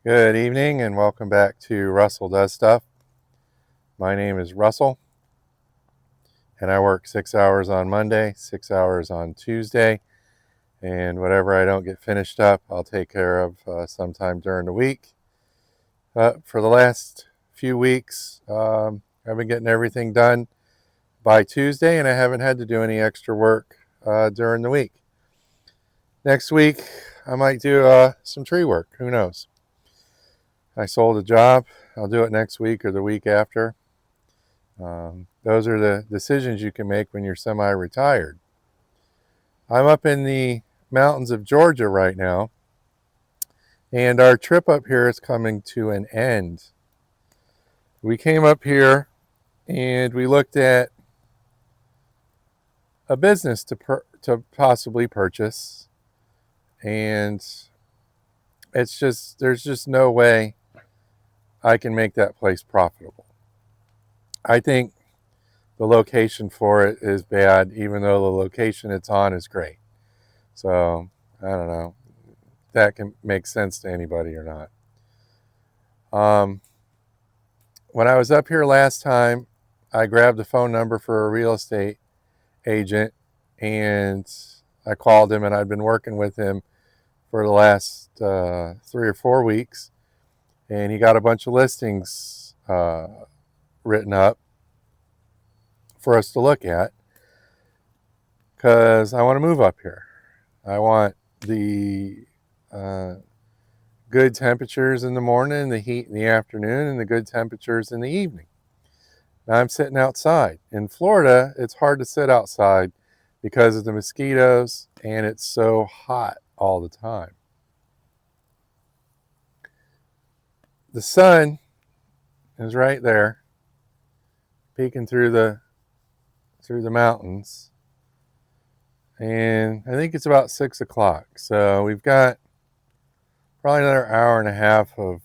Good evening and welcome back to Russell Does Stuff. My name is Russell and I work 6 hours on Monday, 6 hours on Tuesday, and whatever I don't get finished up, I'll take care of sometime during the week. For the last few weeks, I've been getting everything done by Tuesday and I haven't had to do any extra work during the week. Next week, I might do some tree work. Who knows? I sold a job. I'll do it next week or the week after. Those are the decisions you can make when you're semi-retired. I'm up in the mountains of Georgia right now, and our trip up here is coming to an end. We came up here and we looked at a business to possibly purchase, and there's just no way I can make that place profitable. I think the location for it is bad, even though the location it's on is great. So I don't know if that can make sense to anybody or not. When I was up here last time, I grabbed a phone number for a real estate agent and I called him, and I'd been working with him for the last 3 or 4 weeks, and he got a bunch of listings written up for us to look at because I want to move up here. I want the good temperatures in the morning, the heat in the afternoon, and the good temperatures in the evening. Now I'm sitting outside. In Florida, it's hard to sit outside because of the mosquitoes, and it's so hot all the time. The sun is right there, peeking through the mountains, and I think it's about 6 o'clock. So we've got probably another hour and a half of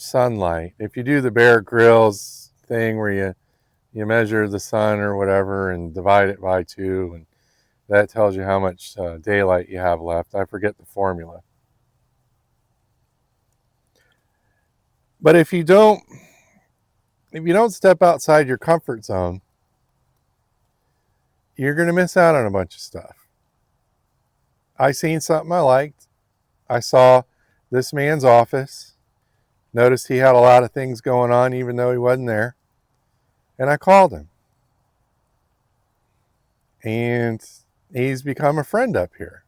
sunlight. If you do the Bear Grylls thing where you measure the sun or whatever and divide it by 2, and that tells you how much daylight you have left. I forget the formula. But if you don't step outside your comfort zone, you're going to miss out on a bunch of stuff. I seen something I liked. I saw this man's office. Noticed he had a lot of things going on even though he wasn't there. And I called him. And he's become a friend up here.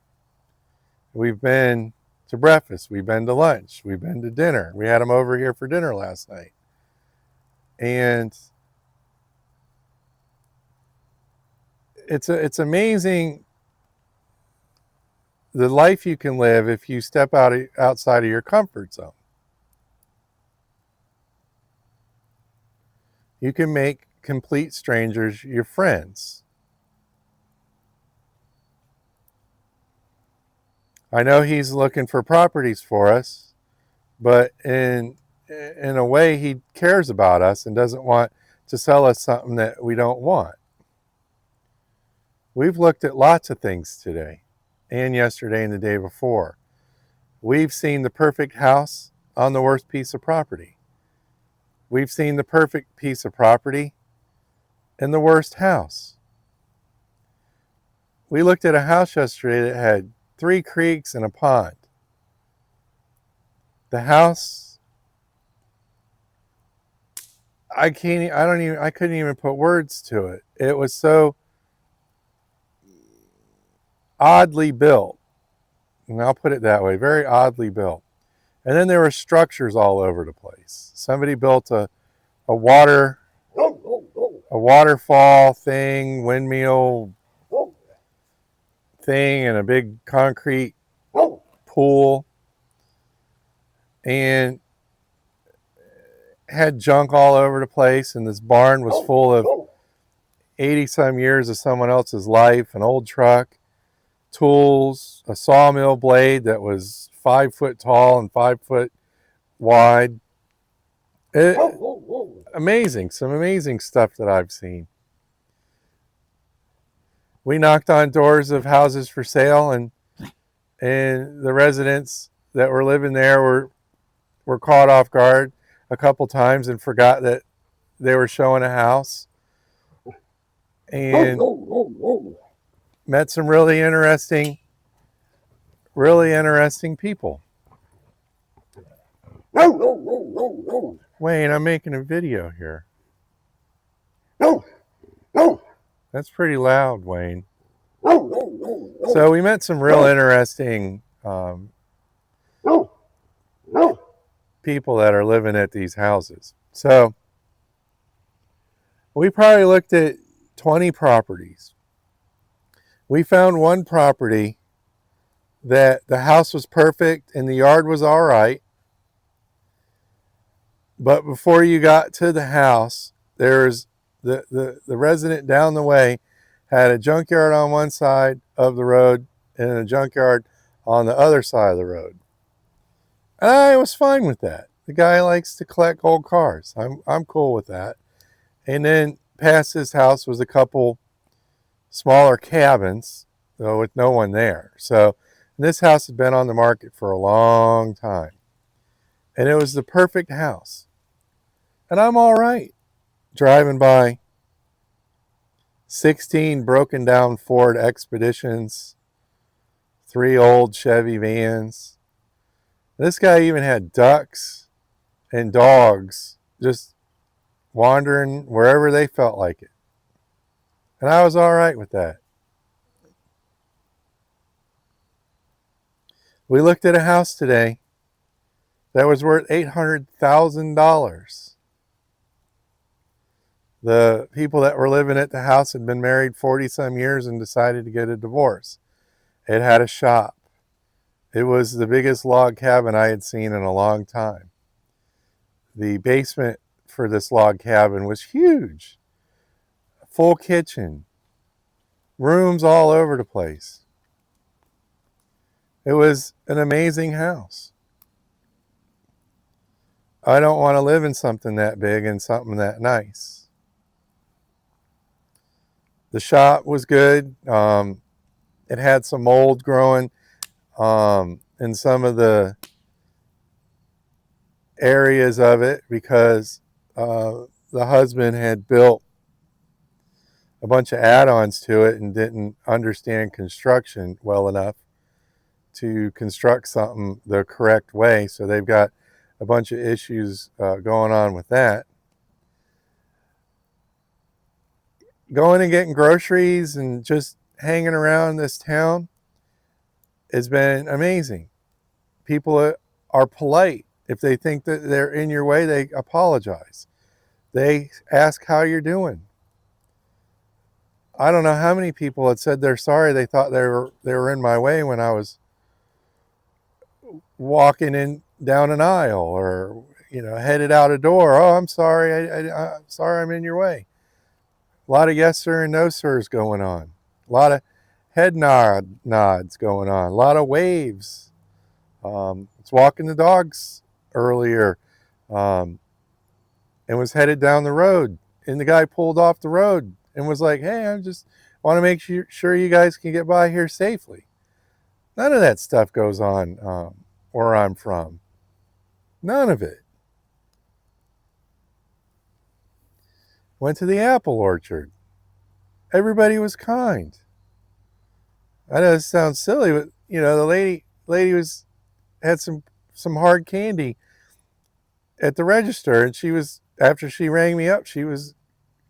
We've been to breakfast. We've been to lunch. We've been to dinner. We had him over here for dinner last night. And it's amazing the life you can live if you step outside of your comfort zone. You can make complete strangers your friends. I know he's looking for properties for us, but in a way he cares about us and doesn't want to sell us something that we don't want. We've looked at lots of things today and yesterday and the day before. We've seen the perfect house on the worst piece of property. We've seen the perfect piece of property in the worst house. We looked at a house yesterday that had 3 creeks and a pond. The house, I couldn't even put words to it. It was so oddly built. And I'll put it that way, very oddly built. And then there were structures all over the place. Somebody built a waterfall thing, windmill thing, and a big concrete pool, and had junk all over the place. And this barn was full of 80 some years of someone else's life, an old truck, tools, a sawmill blade that was 5 foot tall and 5 foot wide. Amazing, some amazing stuff that I've seen. We knocked on doors of houses for sale, and the residents that were living there were caught off guard a couple times and forgot that they were showing a house, and met some really interesting people. Wayne, I'm making a video here. That's pretty loud, Wayne. So we met some real interesting people that are living at these houses. So we probably looked at 20 properties. We found one property that the house was perfect and the yard was all right. But before you got to the house, there's the resident down the way had a junkyard on one side of the road and a junkyard on the other side of the road. And I was fine with that. The guy likes to collect old cars. I'm cool with that. And then past his house was a couple smaller cabins, though, with no one there. So this house had been on the market for a long time. And it was the perfect house. And I'm all right driving by 16 broken down Ford Expeditions, 3 old Chevy vans. This guy even had ducks and dogs just wandering wherever they felt like it. And I was all right with that. We looked at a house today that was worth $800,000. The people that were living at the house had been married 40 some years and decided to get a divorce. It had a shop. It was the biggest log cabin I had seen in a long time. The basement for this log cabin was huge. A full kitchen. Rooms all over the place. It was an amazing house. I don't want to live in something that big and something that nice. The shop was good. It had some mold growing in some of the areas of it because the husband had built a bunch of add-ons to it and didn't understand construction well enough to construct something the correct way. So they've got a bunch of issues going on with that. Going and getting groceries and just hanging around this town has been amazing. People are polite. If they think that they're in your way, they apologize. They ask how you're doing. I don't know how many people had said they're sorry. They thought they were in my way when I was walking in down an aisle or headed out a door. Oh, I'm sorry. I'm sorry I'm in your way. A lot of yes sir and no sirs going on. A lot of head nods going on. A lot of waves. Was walking the dogs earlier and was headed down the road. And the guy pulled off the road and was like, hey, I just want to make sure you guys can get by here safely. None of that stuff goes on where I'm from. None of it. Went to the apple orchard. Everybody was kind. I know this sounds silly, but the lady had some hard candy at the register, and after she rang me up, she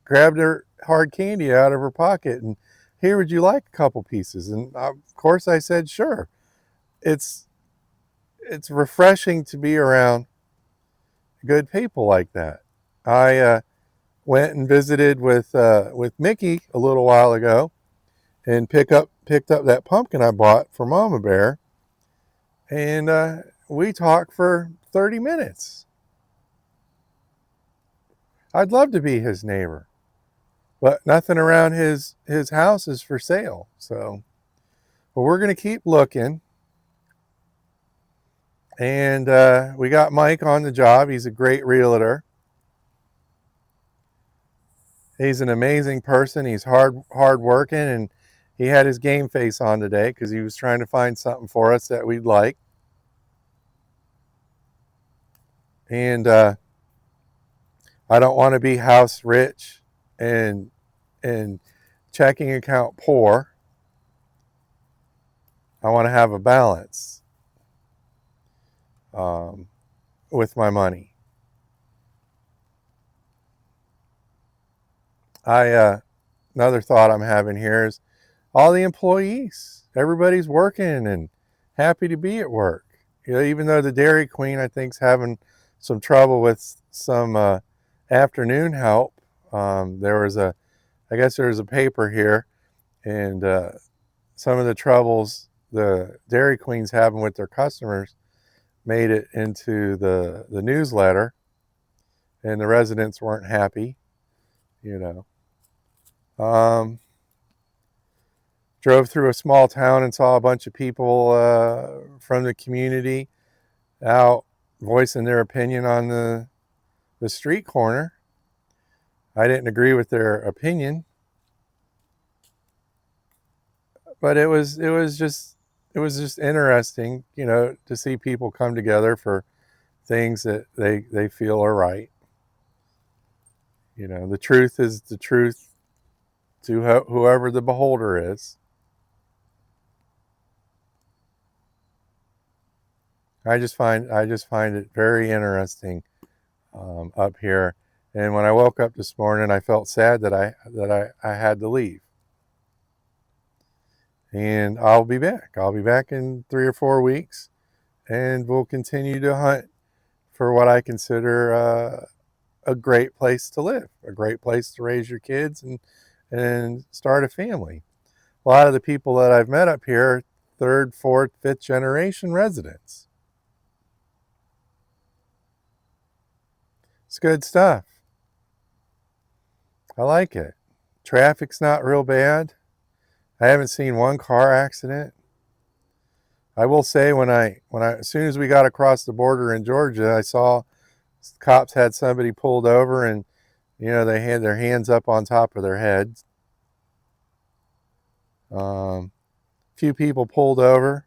grabbed her hard candy out of her pocket and, here, would you like a couple pieces? And of course I said sure. It's refreshing to be around good people like that. I went and visited with Mickey a little while ago and picked up that pumpkin I bought for Mama Bear, and we talked for 30 minutes. I'd love to be his neighbor, but nothing around his house is for sale. So, but we're going to keep looking. And we got Mike on the job. He's a great realtor. He's an amazing person. He's hard working, and he had his game face on today because he was trying to find something for us that we'd like. And I don't want to be house rich and checking account poor. I want to have a balance with my money. Another thought I'm having here is all the employees. Everybody's working and happy to be at work. You know, even though the Dairy Queen, I think, is having some trouble with some afternoon help. I guess there was a paper here, and some of the troubles the Dairy Queen's having with their customers made it into the newsletter, and the residents weren't happy, you know. Drove through a small town and saw a bunch of people from the community out voicing their opinion on the street corner. I didn't agree with their opinion, but it was just interesting, you know, to see people come together for things that they feel are right. You know, the truth is the truth to whoever the beholder is. I just find it very interesting up here. And when I woke up this morning, I felt sad that I had to leave. And I'll be back. I'll be back in 3 or 4 weeks, and we'll continue to hunt for what I consider a great place to live, a great place to raise your kids and start a family. A lot of the people that I've met up here are third, fourth, fifth generation residents. It's good stuff. I like it. Traffic's not real bad. I haven't seen one car accident. I will say as soon as we got across the border in Georgia, I saw cops had somebody pulled over, and you know, they had their hands up on top of their heads. Few people pulled over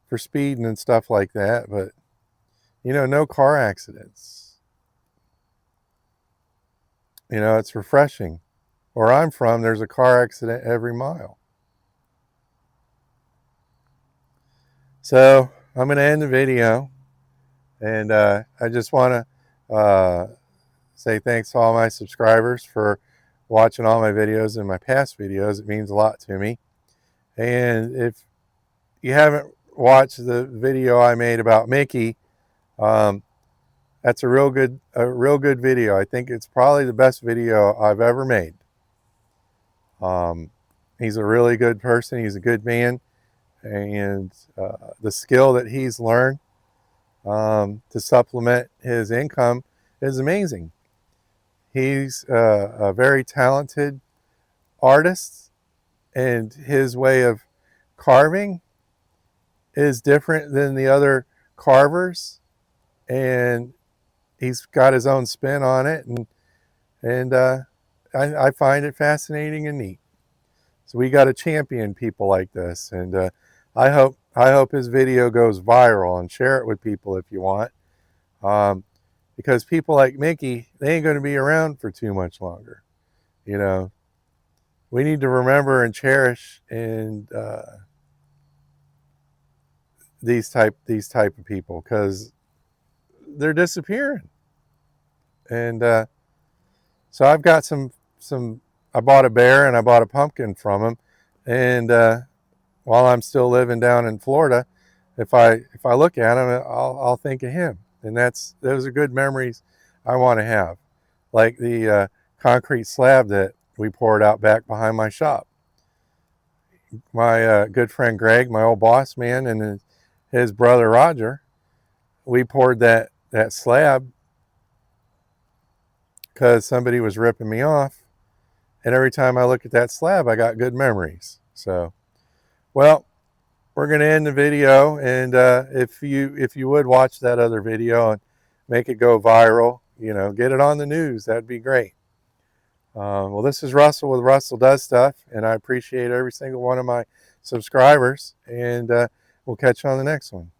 for speeding and stuff like that, but you know, no car accidents. You know, it's refreshing. Where I'm from, there's a car accident every mile. So I'm going to end the video, and I just want to say thanks to all my subscribers for watching all my videos and my past videos. It means a lot to me. And if you haven't watched the video I made about Mickey, that's a real good video. I think it's probably the best video I've ever made. He's a really good person. He's a good man, and the skill that he's learned to supplement his income is amazing. He's a very talented artist, and his way of carving is different than the other carvers, and he's got his own spin on it, and I find it fascinating and neat. So we got to champion people like this, and I hope his video goes viral, and share it with people if you want, because people like Mickey, they ain't going to be around for too much longer. You know, we need to remember and cherish and these type of people, because they're disappearing. And so I've got some. I bought a bear and I bought a pumpkin from him, and while I'm still living down in Florida, if I look at him, I'll think of him, and those are good memories I want to have, like the concrete slab that we poured out back behind my shop. My good friend Greg, my old boss man, and his brother Roger, we poured that slab because somebody was ripping me off, and every time I look at that slab, I got good memories. So, well, we're going to end the video, and if you would watch that other video and make it go viral, you know, get it on the news, that'd be great. Well, this is Russell with Russell Does Stuff, and I appreciate every single one of my subscribers, and we'll catch you on the next one.